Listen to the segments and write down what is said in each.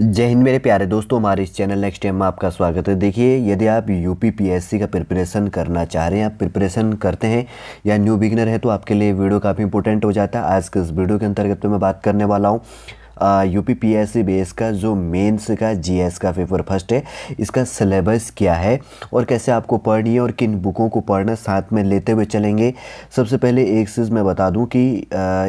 जय हिंद मेरे प्यारे दोस्तों, हमारे इस चैनल नेक्स्ट टाइम में आपका स्वागत है। देखिए, यदि आप यूपी पीएससी का प्रिपरेशन करना चाह रहे हैं, आप प्रिपरेशन करते हैं या न्यू बिगिनर है, तो आपके लिए वीडियो काफ़ी इंपॉर्टेंट हो जाता है। आज के इस वीडियो के अंतर्गत मैं बात करने वाला हूँ यूपी पीएससी बेस का जो मेंस का जीएस का पेपर फर्स्ट है, इसका सिलेबस क्या है और कैसे आपको पढ़नी है और किन बुकों को पढ़ना साथ में लेते हुए चलेंगे। सबसे पहले एक चीज़ मैं बता दूं कि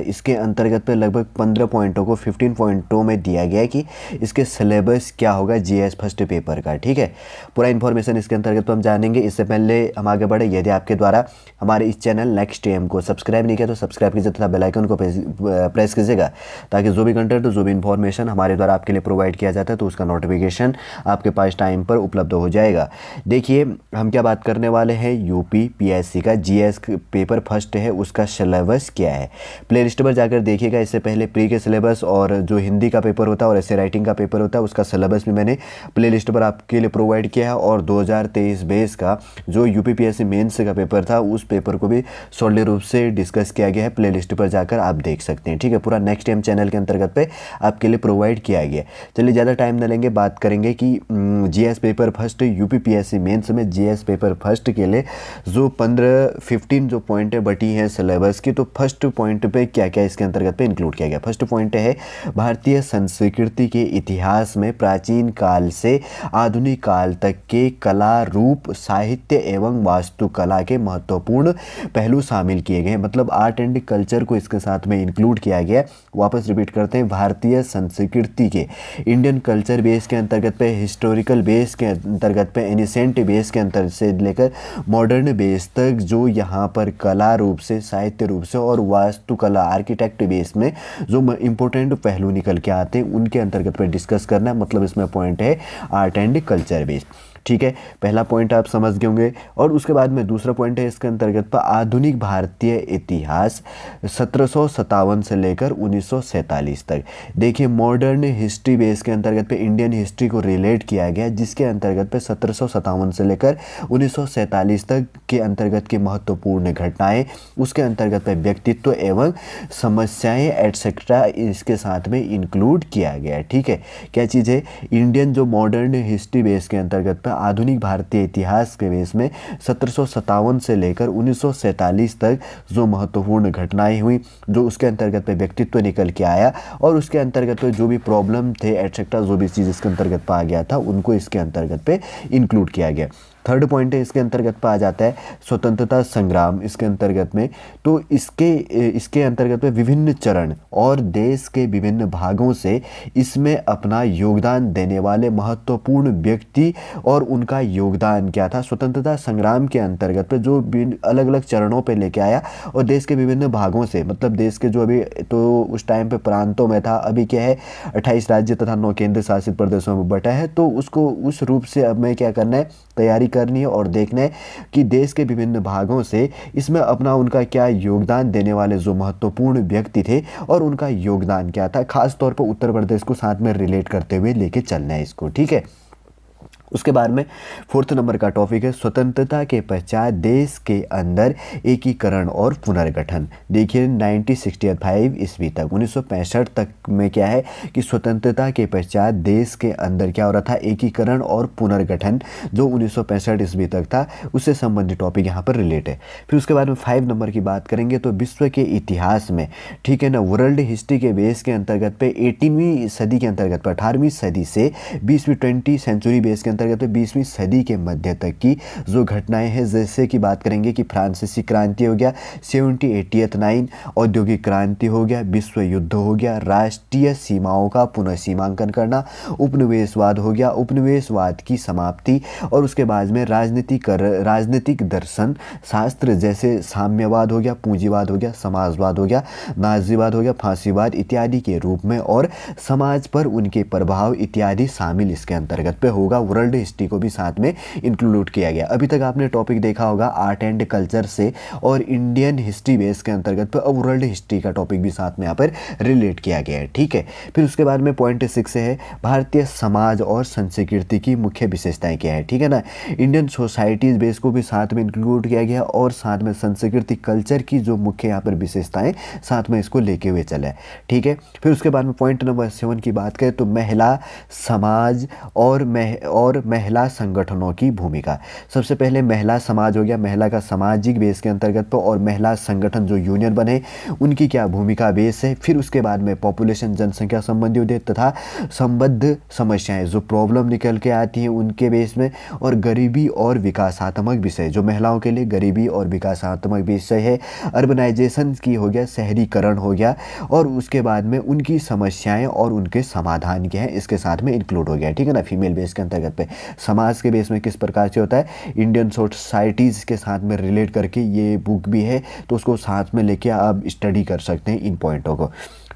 इसके अंतर्गत पे लगभग 15 पॉइंटों को 15 पॉइंटों में दिया गया है कि इसके सिलेबस क्या होगा जीएस फर्स्ट पेपर का। ठीक है, पूरा इन्फॉर्मेशन इसके अंतर्गत हम जानेंगे। इससे पहले हम आगे बढ़े, यदि आपके द्वारा हमारे इस चैनल नेक्स्ट टाइम को सब्सक्राइब नहीं किया तो सब्सक्राइब कीजिए तथा बेल आइकन को प्रेस कीजिएगा, ताकि जो भी कंटेंट जो भी इन्फॉर्मेशन हमारे द्वारा आपके लिए प्रोवाइड किया जाता है तो उसका नोटिफिकेशन आपके पास टाइम पर उपलब्ध हो जाएगा। देखिए, हम क्या बात करने वाले हैं, यूपी पीएससी का जीएस पेपर फर्स्ट है, उसका सिलेबस क्या है। प्ले लिस्ट पर जाकर देखिएगा। इससे पहले प्री के सिलेबस और जो हिंदी का पेपर होता है और ऐसे राइटिंग का पेपर होता है, उसका सिलेबस भी मैंने प्ले लिस्ट पर आपके लिए प्रोवाइड किया है। और 2023 बेस का जो यूपी पीएससी मेंस का पेपर था, उस पेपर को भी सॉलिड रूप से डिस्कस किया गया है। प्ले लिस्ट पर जाकर आप देख सकते हैं। ठीक है, पूरा नेक्स्ट टाइम चैनल के अंतर्गत पे आपके लिए प्रोवाइड किया गया। चलिए, ज़्यादा टाइम न लेंगे, बात करेंगे कि GS paper first UP PSC mains में जीएस पेपर फर्स्ट के लिए जो 15 जो पॉइंटें बटी हैं सिलेबस की, तो फर्स्ट पॉइंट पे क्या क्या इसके अंतर्गत पे इंक्लूड किया गया। फर्स्ट पॉइंट है भारतीय संस्कृति के इतिहास में प्राचीन काल से आधुनिक काल तक के कला रूप, साहित्य एवं वास्तुकला के महत्वपूर्ण पहलू शामिल किए गए। मतलब आर्ट एंड कल्चर को इसके साथ में इंक्लूड किया गया। वापस रिपीट करते हैं, भारतीय संस्कृति के इंडियन कल्चर बेस के अंतर्गत पे, हिस्टोरिकल बेस के अंतर्गत पे, एनिसेंट बेस के अंतर से लेकर मॉडर्न बेस तक जो यहाँ पर कला रूप से, साहित्य रूप से और वास्तुकला आर्किटेक्ट बेस में जो इंपॉर्टेंट पहलू निकल के आते हैं, उनके अंतर्गत पे डिस्कस करना। मतलब इसमें पॉइंट है आर्ट एंड कल्चर बेस। ठीक है, पहला पॉइंट आप समझ गए होंगे। और उसके बाद में दूसरा पॉइंट है इसके अंतर्गत पर आधुनिक भारतीय इतिहास 1757 से लेकर 1947 तक। देखिए, मॉडर्न हिस्ट्री बेस के अंतर्गत पे इंडियन हिस्ट्री को रिलेट किया गया, जिसके अंतर्गत पे 1757 से लेकर 1947 तक के अंतर्गत की महत्वपूर्ण घटनाएं, उसके अंतर्गत पे व्यक्तित्व एवं समस्याएं एटसेट्रा इसके साथ में इंक्लूड किया गया है। ठीक है, क्या चीज़ है, इंडियन जो मॉडर्न हिस्ट्री बेस के अंतर्गत पे आधुनिक भारतीय इतिहास के बेस में 1757 से लेकर 1947 तक जो महत्वपूर्ण घटनाएं हुई, जो उसके अंतर्गत पे व्यक्तित्व निकल के आया और उसके अंतर्गत पे जो भी प्रॉब्लम थे एटसेट्रा, जो भी चीज़ इसके अंतर्गत पे आ गया था, उनको इसके अंतर्गत पे इंक्लूड किया गया। थर्ड पॉइंट है इसके अंतर्गत पर आ जाता है स्वतंत्रता संग्राम इसके अंतर्गत में। तो इसके अंतर्गत में विभिन्न चरण और देश के विभिन्न भागों से इसमें अपना योगदान देने वाले महत्वपूर्ण व्यक्ति और उनका योगदान क्या था। स्वतंत्रता संग्राम के अंतर्गत पे जो अलग अलग चरणों पे लेके आया और देश के विभिन्न भागों से, मतलब देश के जो अभी तो उस टाइम पे प्रांतों में था, अभी क्या है 28 राज्य तथा 9 केंद्र शासित प्रदेशों में बटा है। तो उसको उस रूप से अब मैं क्या करना है, तैयारी करनी है और देखना है कि देश के विभिन्न भागों से इसमें अपना उनका क्या योगदान देने वाले जो महत्वपूर्ण व्यक्ति थे और उनका योगदान क्या था। खास तौर पर उत्तर प्रदेश को साथ में रिलेट करते हुए लेके चलना है इसको। ठीक है, उसके बाद में फोर्थ नंबर का टॉपिक है स्वतंत्रता के पश्चात देश के अंदर एकीकरण और पुनर्गठन। देखिए, 1965 ईस्वी तक 1965 तक में क्या है कि स्वतंत्रता के पश्चात देश के अंदर क्या हो रहा था, एकीकरण और पुनर्गठन, जो 1965 ईस्वी तक था, उससे संबंधित टॉपिक यहाँ पर रिलेट है। फिर उसके बाद में 5 नंबर की बात करेंगे तो विश्व के इतिहास में, ठीक है ना, वर्ल्ड हिस्ट्री के बेस के अंतर्गत पे 18वीं सदी के अंतर्गत पर 18वीं सदी से 20वीं 20 सेंचुरी बेस के अंतर्गत 20वीं सदी के मध्य तक की जो घटनाएं हैं, जैसे कि बात करेंगे कि फ्रांसीसी क्रांति हो गया, 1789 औद्योगिक क्रांति हो गया, विश्व युद्ध हो गया, राष्ट्रीय सीमाओं का पुनः सीमांकन करना, उपनिवेशवाद हो गया, उपनिवेशवाद की समाप्ति, और उसके बाद में राजनीतिक दर्शन शास्त्र जैसे साम्यवाद हो गया, पूंजीवाद हो गया, समाजवाद हो गया, नाजीवाद हो गया, फांसीवाद इत्यादि के रूप में, और समाज पर उनके प्रभाव इत्यादि शामिल इसके अंतर्गत पे होगा। वर्ल्ड वर्ल्ड हिस्ट्री को भी साथ में इंक्लूड किया गया। अभी तक आपने टॉपिक देखा होगा आर्ट एंड कल्चर से और इंडियन हिस्ट्री बेस के अंतर्गत पर अब वर्ल्ड हिस्ट्री का टॉपिक भी साथ में यहाँ पर रिलेट किया गया है, ठीक है। फिर उसके बाद में पॉइंट 6 से है भारतीय समाज और संस्कृति की मुख्य विशेषताएं क्या है, ठीक है ना। इंडियन सोसाइटीज बेस को भी साथ में इंक्लूड किया गया और साथ में संस्कृति कल्चर की जो मुख्य यहाँ पर विशेषताएं साथ में इसको लेके हुए चला है, ठीक है। फिर उसके बाद में पॉइंट नंबर 7 की बात करें तो महिला समाज और महिला संगठनों की भूमिका। सबसे पहले महिला समाज हो गया, महिला का सामाजिक बेस के अंतर्गत पर, और महिला संगठन जो यूनियन बने उनकी क्या भूमिका बेस है। फिर उसके बाद में पॉपुलेशन जनसंख्या संबंधी उद्देश्य तथा संबद्ध समस्याएं जो प्रॉब्लम निकल के आती हैं उनके बेस में, और गरीबी और विकासात्मक विषय जो महिलाओं के लिए गरीबी और विकासात्मक विषय है। अर्बनाइजेशन की हो गया, शहरीकरण हो गया, और उसके बाद में उनकी समस्याएं और उनके समाधान क्या है इसके साथ में इंक्लूड हो गया, ठीक है ना। फीमेल बेस के अंतर्गत पे समाज के बेस में किस प्रकार से होता है, इंडियन सोसाइटीज़ के साथ में रिलेट करके ये बुक भी है, तो उसको साथ में लेके आप स्टडी कर सकते हैं इन पॉइंटों को,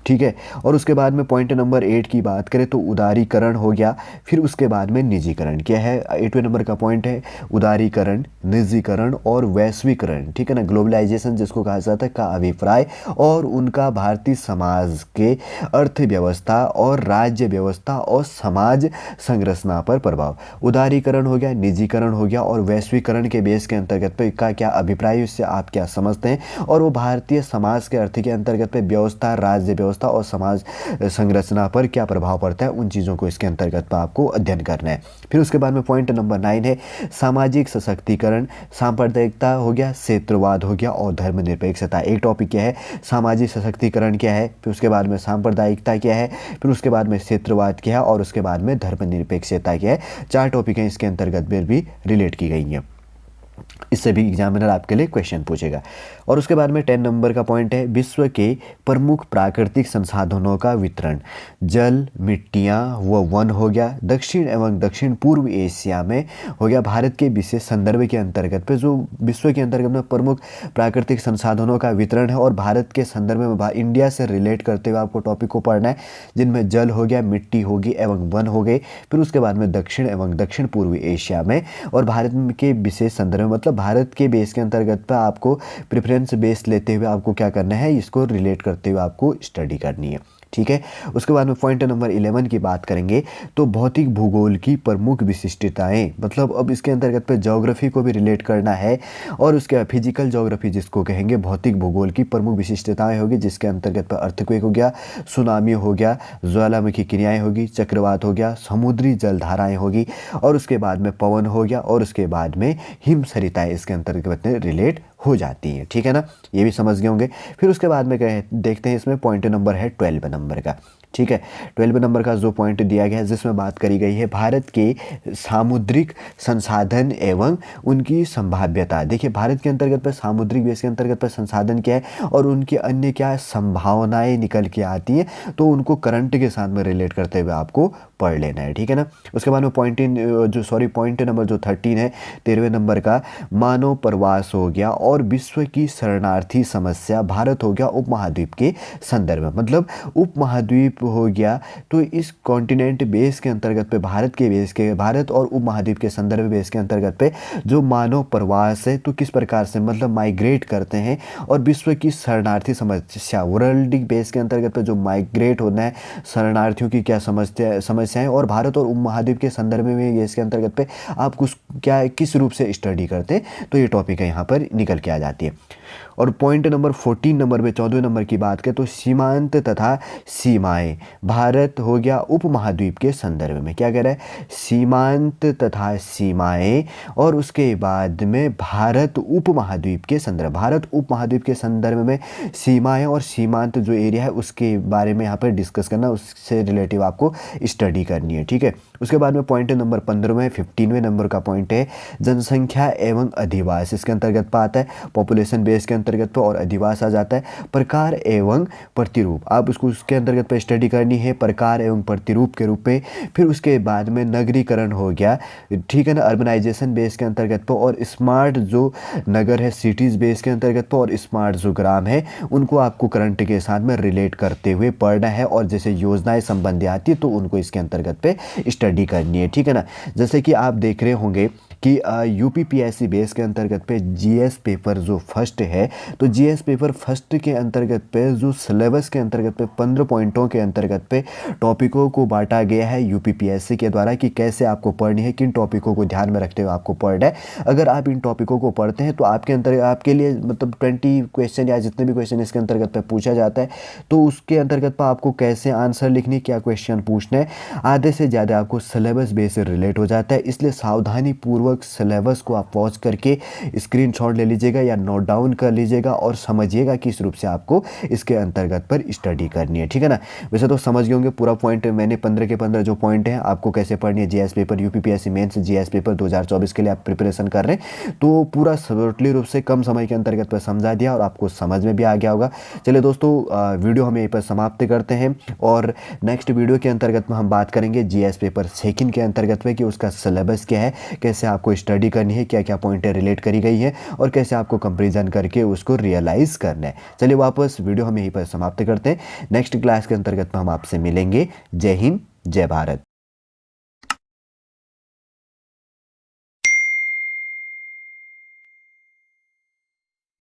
ठीक है। और उसके बाद में पॉइंट नंबर 8 की बात करें तो उदारीकरण हो गया। फिर उसके बाद में निजीकरण क्या है, 8वें नंबर का पॉइंट है उदारीकरण, निजीकरण और वैश्वीकरण, ठीक है ना। ग्लोबलाइजेशन जिसको कहा जाता है का अभिप्राय और उनका भारतीय समाज के अर्थव्यवस्था और राज्य व्यवस्था और समाज संरचना पर प्रभाव। उदारीकरण हो गया, निजीकरण हो गया और वैश्वीकरण के बेस के अंतर्गत पे का क्या अभिप्राय, इससे आप क्या समझते हैं, और वो भारतीय समाज के अर्थ के अंतर्गत पे व्यवस्था, राज्य व्यवस्था और समाज संरचना पर क्या प्रभाव पड़ता है, उन चीज़ों को इसके अंतर्गत पर आपको अध्ययन करना है। फिर उसके बाद में पॉइंट नंबर 9 है सामाजिक सशक्तिकरण, सांप्रदायिकता हो गया, क्षेत्रवाद हो गया और धर्मनिरपेक्षता। एक टॉपिक क्या है, सामाजिक सशक्तिकरण क्या है, फिर उसके बाद में सांप्रदायिकता क्या है, फिर उसके बाद में क्षेत्रवाद क्या है और उसके बाद में धर्मनिरपेक्षता क्या है। 4 टॉपिक हैं इसके अंतर्गत भी रिलेट की गई हैं। इससे भी एग्जामिनर आपके लिए क्वेश्चन पूछेगा। और उसके बाद में 10 नंबर का पॉइंट है विश्व के प्रमुख प्राकृतिक संसाधनों का वितरण। जल, मिट्टियाँ व वन हो गया। दक्षिण एवं दक्षिण पूर्व एशिया में हो गया। भारत के विशेष संदर्भ के अंतर्गत पे जो विश्व के अंतर्गत में प्रमुख प्राकृतिक संसाधनों का वितरण है और भारत के संदर्भ में इंडिया से रिलेट करते हुए आपको टॉपिक को पढ़ना है, जिनमें जल हो गया, मिट्टी होगी एवं वन हो गए। फिर उसके बाद में दक्षिण एवं दक्षिण पूर्व एशिया में और भारत के विशेष संदर्भ मतलब भारत के बेस के अंतर्गत पर आपको प्रेफरेंस बेस लेते हुए आपको क्या करना है, इसको रिलेट करते हुए आपको स्टडी करनी है, ठीक है। उसके बाद में पॉइंट नंबर 11 की बात करेंगे तो भौतिक भूगोल की प्रमुख विशिष्टताएं, मतलब अब इसके अंतर्गत पे ज्योग्राफी को भी रिलेट करना है और उसके फिजिकल ज्योग्राफी जिसको कहेंगे भौतिक भूगोल की प्रमुख विशिष्टताएं होगी, जिसके अंतर्गत पर अर्थक्वेक हो गया, सुनामी हो गया, ज्वालामुखी क्रियाएं होगी, चक्रवात हो गया, समुद्री जलधाराएं होगी और उसके बाद में पवन हो गया और उसके बाद में हिमसरिताएं इसके अंतर्गत रिलेट हो जाती हैं, ठीक है ना। ये भी समझ गए होंगे। फिर उसके बाद में देखते हैं इसमें पॉइंट नंबर है 12 नंबर का, ठीक है। 12 नंबर का जो पॉइंट दिया गया है जिसमें बात करी गई है भारत के सामुद्रिक संसाधन एवं उनकी संभाव्यता। देखिए भारत के अंतर्गत पर सामुद्रिक बेस के अंतर्गत पर संसाधन क्या है और उनकी अन्य क्या संभावनाएं निकल के आती हैं, तो उनको करंट के साथ में रिलेट करते हुए आपको पढ़ लेना है, ठीक है ना। उसके बाद में पॉइंट नंबर जो 13 है 13वें नंबर का मानव प्रवास हो गया और विश्व की शरणार्थी समस्या। भारत हो गया उपमहाद्वीप के संदर्भ में, मतलब उपमहाद्वीप हो गया तो इस कॉन्टिनेंट बेस के अंतर्गत पे भारत और उपमहाद्वीप के संदर्भ बेस के अंतर्गत पे जो मानव प्रवास है तो किस प्रकार से मतलब माइग्रेट करते हैं, और विश्व की शरणार्थी समस्या वर्ल्ड बेस के अंतर्गत पे जो माइग्रेट होना है शरणार्थियों की क्या समस्याएं और भारत और उपमहाद्वीप के संदर्भ में इसके अंतर्गत पे आप किस रूप से स्टडी करते हैं, तो ये टॉपिक है यहाँ पर निकल के आ जाती है। और पॉइंट नंबर 14 नंबर में 14वें नंबर की बात करें तो सीमांत तथा सीमाएं। भारत हो गया उपमहाद्वीप के संदर्भ में, क्या कह रहा है, सीमांत तथा सीमाएं, और उसके बाद में भारत उपमहाद्वीप के संदर्भ में सीमाएं और सीमांत जो एरिया है उसके बारे में यहाँ पर डिस्कस करना, उससे रिलेटिव आपको स्टडी करनी है, ठीक है। उसके बाद में पॉइंट नंबर 15वें नंबर का पॉइंट है जनसंख्या एवं अधिवास। इसके अंतर्गत आता है पॉपुलेशन बेस के अंतर्गत पर और अधिवास आ जाता है। प्रकार एवं प्रतिरूप, आप उसके अंतर्गत पर स्टडी करनी है प्रकार एवं प्रतिरूप के रूप में। फिर उसके बाद में नगरीकरण हो गया, ठीक है ना, अर्बनाइजेशन बेस के अंतर्गत पर, और स्मार्ट जो नगर है सिटीज़ बेस के अंतर्गत पर, और स्मार्ट जो ग्राम है उनको आपको करंट के साथ में रिलेट करते हुए पढ़ना है, और जैसे योजनाएं संबंधी आती है तो उनको इसके अंतर्गत पे स्टडी करनी है, ठीक है ना। जैसे कि आप देख रहे होंगे कि यूपीपीएससी बेस के अंतर्गत पे जीएस पेपर जो फर्स्ट है, तो जीएस पेपर फर्स्ट के अंतर्गत पे जो सिलेबस के अंतर्गत पे 15 पॉइंटों के अंतर्गत पे टॉपिकों को बांटा गया है यूपीपीएससी के द्वारा कि कैसे आपको पढ़नी है, किन टॉपिकों को ध्यान में रखते हुए आपको पढ़ना है। अगर आप इन टॉपिकों को पढ़ते हैं तो आपके लिए मतलब 20 क्वेश्चन या जितने भी क्वेश्चन इसके अंतर्गत पे पूछा जाता है, तो उसके अंतर्गत पर आपको कैसे आंसर लिखनी, क्या क्वेश्चन पूछना है, आधे से ज़्यादा आपको सिलेबस बेस से रिलेट हो जाता है। इसलिए सावधानी पूर्वक सिलेबस को आप पॉज करके स्क्रीनशॉट ले लीजिएगा या नोट डाउन कर लीजिएगा और समझिएगा किस रूप से आपको इसके अंतर्गत पर स्टडी करनी है, ठीक है ना। वैसे तो समझ गए होंगे पूरा पॉइंट, मैंने 15 के 15 जो पॉइंट हैं आपको कैसे पढ़नी है। GS paper UPPSC mains GS paper 2024 के लिए आप प्रिपरेशन कर रहे हैं तो पूरा सटीक रूप से कम समय के अंतर्गत पर समझा दिया और आपको समझ में भी आ गया होगा। चलिए दोस्तों, वीडियो हम यहीं पर समाप्त करते हैं और नेक्स्ट वीडियो के अंतर्गत में हम बात करेंगे जीएस पेपर सेकंड के अंतर्गत में कि उसका सिलेबस क्या है, कैसे आपको स्टडी करनी है, क्या क्या पॉइंटें रिलेट करी गई है और कैसे आपको कंपैरिजन करके उसको रियलाइज़ करना है। चलिए वापस वीडियो हम यहीं पर समाप्त करते हैं। नेक्स्ट क्लास के अंतर्गत में हम आपसे मिलेंगे। जय हिंद, जय भारत।